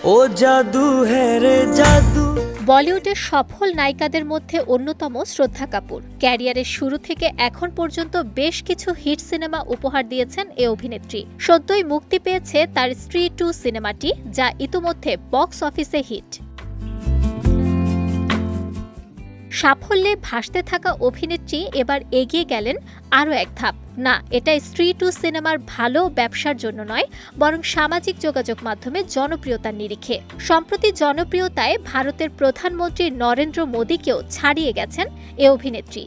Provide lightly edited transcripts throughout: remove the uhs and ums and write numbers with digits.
ও জাদু হ্যাঁ রে জাদু। বলিউডের সফল নায়িকাদের মধ্যে অন্যতম শ্রদ্ধা কাপুর। ক্যারিয়ারের শুরু থেকে এখন পর্যন্ত বেশ কিছু হিট সিনেমা উপহার দিয়েছেন এ অভিনেত্রী। সদ্যই মুক্তি পেয়েছে তার স্ত্রী 2 সিনেমাটি, যা ইতোমধ্যে বক্স অফিসে হিট। সাফল্যে ভাসতে থাকা অভিনেত্রী এবার এগিয়ে গেলেন আরও এক ধাপ। না, এটা স্ত্রী 2 সিনেমার ভালো ব্যবসার জন্য নয়, বরং সামাজিক যোগাযোগ মাধ্যমে জনপ্রিয়তার নিরিখে। সম্প্রতি জনপ্রিয়তায় ভারতের প্রধানমন্ত্রী নরেন্দ্র মোদীকেও ছাড়িয়ে গেছেন এ অভিনেত্রী।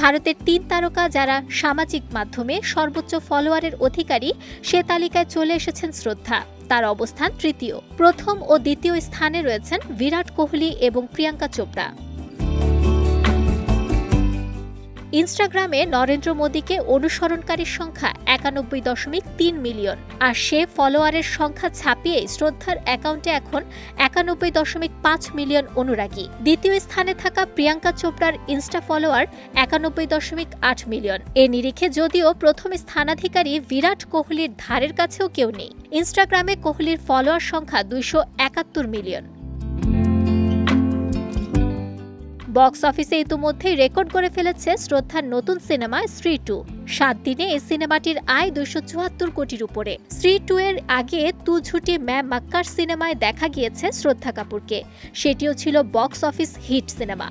ভারতের 3 তারকা যারা সামাজিক মাধ্যমে সর্বোচ্চ ফলোয়ারের অধিকারী, সে তালিকায় চলে এসেছেন শ্রদ্ধা। তার অবস্থান তৃতীয়। প্রথম ও দ্বিতীয় স্থানে রয়েছেন বিরাট কোহলি এবং প্রিয়াঙ্কা চোপড়া। ইনস্টাগ্রামে নরেন্দ্র মোদীকে অনুসরণকারীর সংখ্যা 91.3 মিলিয়ন, আর সে ফলোয়ারের সংখ্যা ছাপিয়ে শ্রদ্ধার অ্যাকাউন্টে এখন 91.5 মিলিয়ন অনুরাগী। দ্বিতীয় স্থানে থাকা প্রিয়াঙ্কা চোপড়ার ইনস্টা ফলোয়ার 91.8 মিলিয়ন। এ নিরিখে যদিও প্রথম স্থানাধিকারী বিরাট কোহলির ধারের কাছেও কেউ নেই। ইনস্টাগ্রামে কোহলির ফলোয়ার সংখ্যা 271 মিলিয়ন। বক্স অফিসে ইতিমধ্যেই রেকর্ড করে ফেলেছে শ্রদ্ধার নতুন সিনেমা স্ত্রী 2। 7 দিনে এই সিনেমাটির আয় 274 কোটির উপরে। স্ত্রী 2 এর আগে তু ঝুটি मैं मक्कार সিনেমায় দেখা গিয়েছে শ্রদ্ধা কাপুরকে। সেটিও ছিল বক্স অফিস হিট সিনেমা।